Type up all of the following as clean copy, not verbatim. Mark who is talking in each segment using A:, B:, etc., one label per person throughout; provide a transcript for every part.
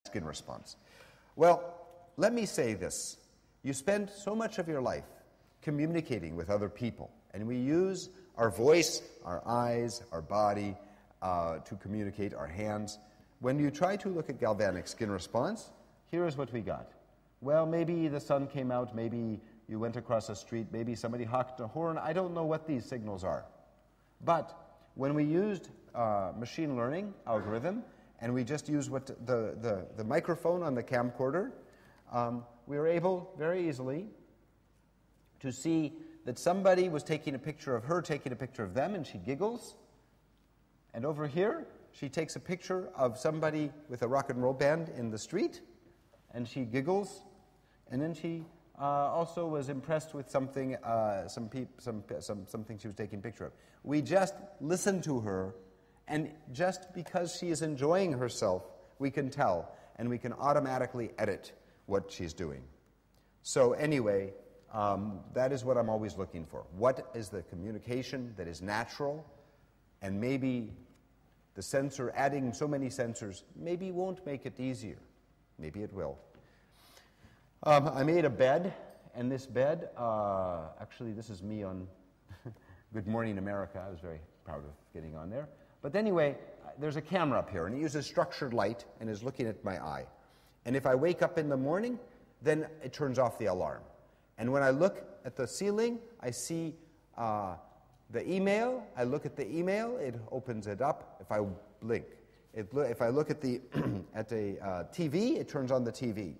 A: skin response. Well, let me say this. You spend so much of your life communicating with other people, and we use our voice, our eyes, our body to communicate, our hands. When you try to look at galvanic skin response, here is what we got. Well, maybe the sun came out, maybe you went across a street, maybe somebody honked a horn. I don't know what these signals are. But when we used machine learning algorithm, and we just used what the microphone on the camcorder, we were able very easily to see that somebody was taking a picture of her, taking a picture of them, and she giggles. And over here, she takes a picture of somebody with a rock and roll band in the street, and she giggles. And then she also was impressed with something, something she was taking a picture of. We just listen to her, and just because she is enjoying herself, we can tell, and we can automatically edit what she's doing. So anyway, that is what I'm always looking for. What is the communication that is natural, and maybe the sensor, adding so many sensors, maybe won't make it easier. Maybe it will. I made a bed, and this bed, actually this is me on Good Morning America. I was very proud of getting on there. But anyway, there's a camera up here, and it uses structured light and is looking at my eye. And if I wake up in the morning, then it turns off the alarm. And when I look at the ceiling, I see the email. I look at the email, it opens it up if I blink. If I look at the at a TV, it turns on the TV.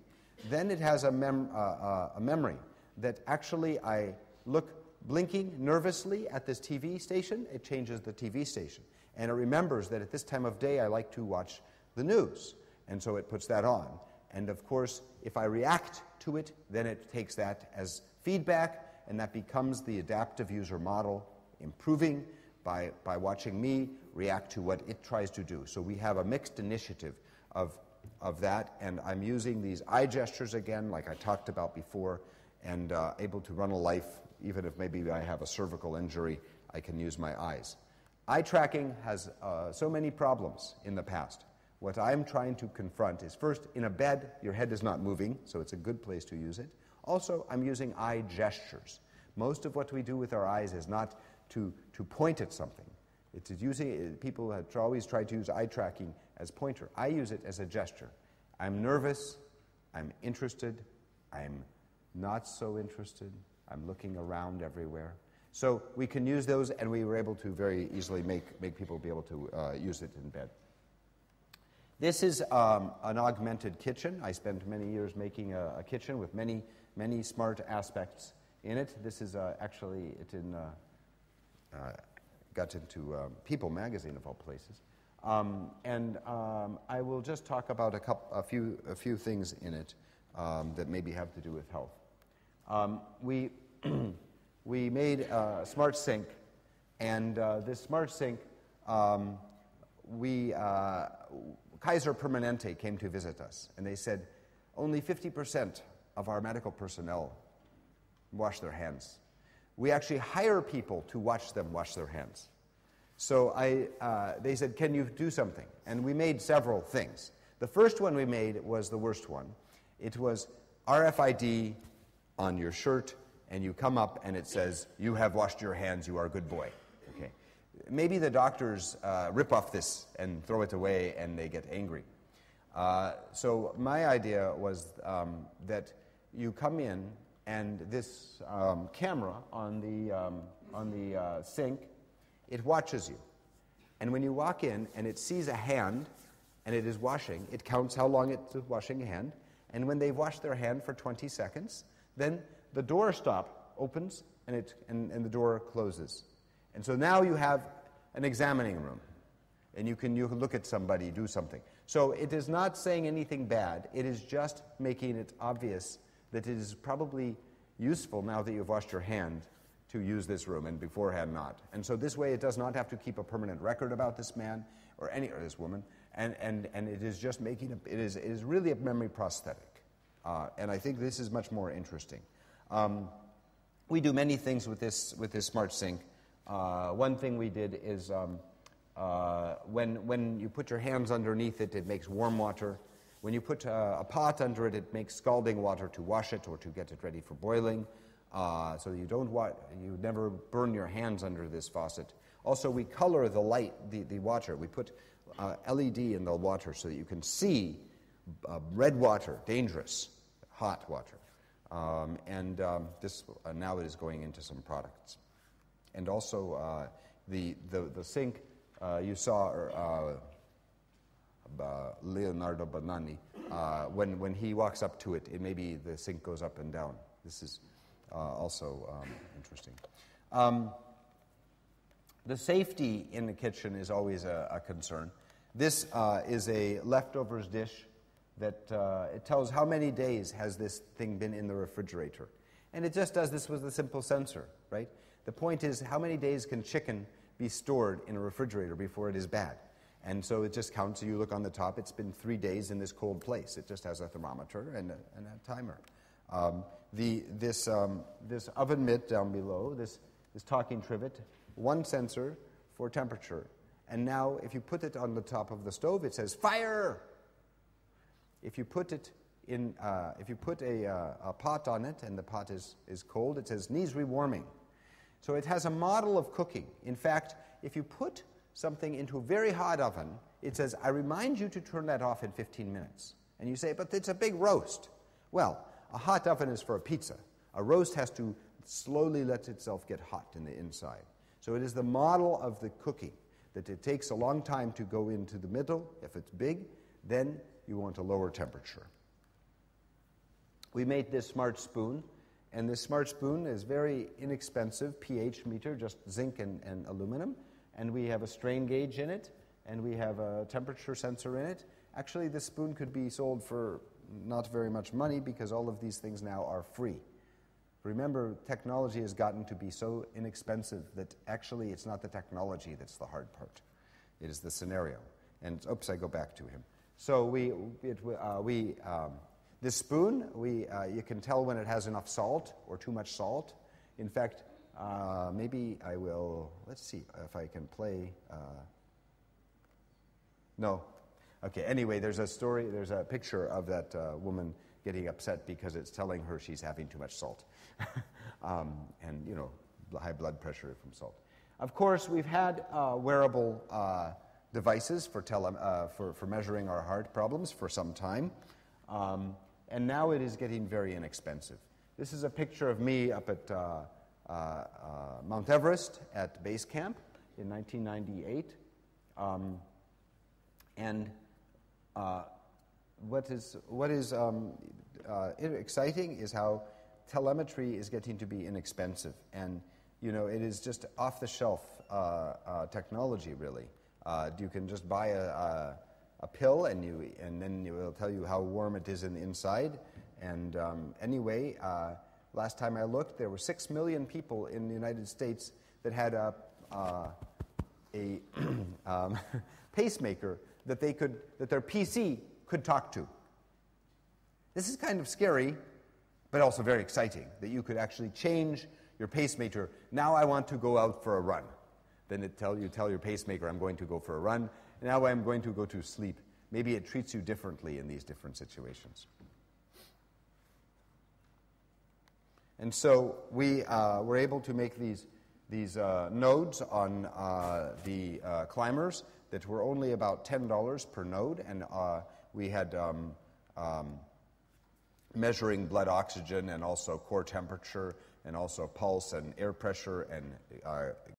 A: Then it has a memory that actually I look blinking nervously at this TV station, it changes the TV station. And it remembers that at this time of day I like to watch the news. And so it puts that on. And of course, if I react to it, then it takes that as feedback, and that becomes the adaptive user model, improving by watching me react to what it tries to do. So we have a mixed initiative of that, and I'm using these eye gestures again, like I talked about before, and able to run a life, even if maybe I have a cervical injury, I can use my eyes. Eye tracking has so many problems in the past. What I'm trying to confront is, first, in a bed, your head is not moving, so it's a good place to use it. Also, I'm using eye gestures. Most of what we do with our eyes is not to point at something. It's using, people have always tried to use eye tracking as pointer. I use it as a gesture. I'm nervous, I'm interested, I'm not so interested, I'm looking around everywhere. So we can use those, and we were able to very easily make people be able to use it in bed. This is an augmented kitchen. I spent many years making a kitchen with many smart aspects in it. This is actually, it got into People magazine of all places. I will just talk about a few things in it that maybe have to do with health. We made a smart sink, and this smart sink, Kaiser Permanente came to visit us, and they said only 50% of our medical personnel wash their hands. We actually hire people to watch them wash their hands. So they said, can you do something? And we made several things. The first one we made was the worst one. It was RFID on your shirt, and you come up and it says, you have washed your hands, you are a good boy. Okay. Maybe the doctors rip off this and throw it away and they get angry. So my idea was that you come in, and this camera on the sink, it watches you. And when you walk in and it sees a hand and it is washing, it counts how long it's washing a hand. And when they've washed their hand for 20 seconds, then the door stop opens and the door closes. And so now you have an examining room, and you can look at somebody do something. So it is not saying anything bad. It is just making it obvious that it is probably useful now that you've washed your hand to use this room, and beforehand not. And so this way it does not have to keep a permanent record about this man or this woman, and it is just making it is really a memory prosthetic. And I think this is much more interesting. We do many things with this smart sink. One thing we did is when you put your hands underneath it, it makes warm water, When you put a pot under it, it makes scalding water to wash it or to get it ready for boiling, so you never burn your hands under this faucet. Also, we color the light, the water. We put LED in the water so that you can see red water, dangerous, hot water. This now it is going into some products. And also the sink you saw Leonardo Bonanni, when he walks up to it, maybe the sink goes up and down. This is also interesting. The safety in the kitchen is always a concern. This is a leftovers dish that it tells how many days has this thing been in the refrigerator. And it just does this with a simple sensor, right? The point is, how many days can chicken be stored in a refrigerator before it is bad? And so it just counts. You look on the top, it's been 3 days in this cold place. It just has a thermometer and a timer. This oven mitt down below, this talking trivet, one sensor for temperature. And now if you put it on the top of the stove, it says, fire! If you put it in, if you put a pot on it and the pot is cold, it says, needs rewarming. So it has a model of cooking. In fact, if you put something into a very hot oven, it says, I remind you to turn that off in 15 minutes. And you say, but it's a big roast. Well, a hot oven is for a pizza. A roast has to slowly let itself get hot in the inside. So it is the model of the cooking, that it takes a long time to go into the middle. If it's big, then you want a lower temperature. We made this smart spoon, and this smart spoon is very inexpensive, pH meter, just zinc and aluminum. And we have a strain gauge in it, and we have a temperature sensor in it. Actually, this spoon could be sold for not very much money because all of these things now are free. Remember, technology has gotten to be so inexpensive that actually it's not the technology that's the hard part. It is the scenario. And oops, I go back to him. So this spoon, you can tell when it has enough salt or too much salt. In fact, maybe I will, let's see if I can play. No. Okay, anyway, there's a picture of that woman getting upset because it's telling her she's having too much salt. And, you know, high blood pressure from salt. Of course, we've had wearable devices for measuring our heart problems for some time. And now it is getting very inexpensive. This is a picture of me up at Mount Everest at base camp in 1998. What is exciting is how telemetry is getting to be inexpensive, and you know it is just off-the-shelf technology. Really, you can just buy a pill, and then it will tell you how warm it is in the inside. And anyway, last time I looked, there were 6 million people in the United States that had a pacemaker that their PC could talk to. This is kind of scary, but also very exciting, that you could actually change your pacemaker. Now I want to go out for a run. Then you tell your pacemaker, I'm going to go for a run. Now I'm going to go to sleep. Maybe it treats you differently in these different situations. And so we were able to make these nodes on the climbers that were only about $10 per node, and we had measuring blood oxygen and also core temperature and also pulse and air pressure and